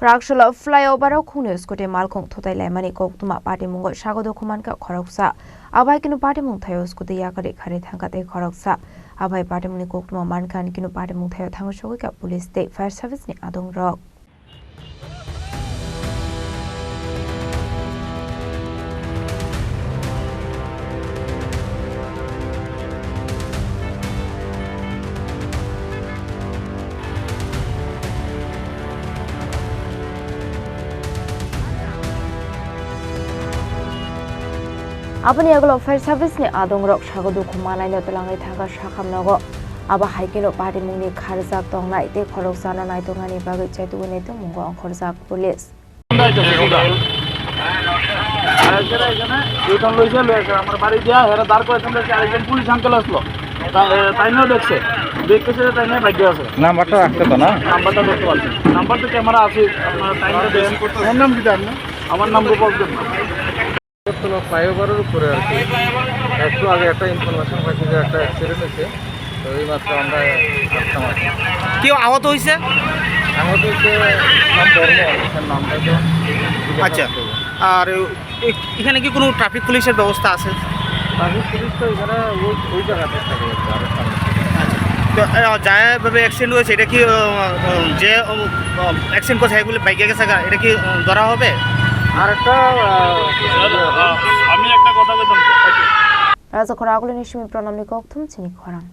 Kraksalo Flyover Khungnwi Scooty Malkhung Thutailaimani Koktwma Patimungo Sago Dukhomankha Khoroksa Abohai kinu Patimung Thaio Scooty Yakarwi Thangkha Khoroksa Abohai Patimung Koktwma Mankha kinu Patimung Thaio Thangwi Sogwikha Police State Fire Service ni Adongrok Abani aglo fire service ni Adongrok Sago Dukhomankha no telangai Thangkha sakhamnago Abohaikhe no Patimung ni kharjak tongnai te Khoroksa no naitongani bagai chaituguni Tungmungo khorjak police নাম্বারটা রাখতে তো না নাম্বারটা camera আছে আপনার নাম কি জানেন আমার নাম গোপাল কোক্তমা ফ্লাইওভারের উপরে আর কি একটু আগে একটা ইনফরমেশন পাইছি যে একটা অ্যাক্সিডেন্ট হয়েছে তো এই মাত্র আমরা আসলাম আর কি কেউ আহত হয়েছে আমাদের যে নামটা তো আচ্ছা আর এখানে কি কোনো ট্রাফিক পুলিশের ব্যবস্থা আছে ট্রাফিক পুলিশ তো এখানে ওই জায়গাতে থাকে আর তো যাভাবে অ্যাক্সিডেন্ট হয়েছে এটা কি যে অ্যাক্সিডেন্ট করছে এগুলো বাইকে গেছে এটা কি ধরা হবে আর একটা আমি একটা কথা বলতাম Raza Khorang Nishimi Pranamni Koktwma Chini Khorang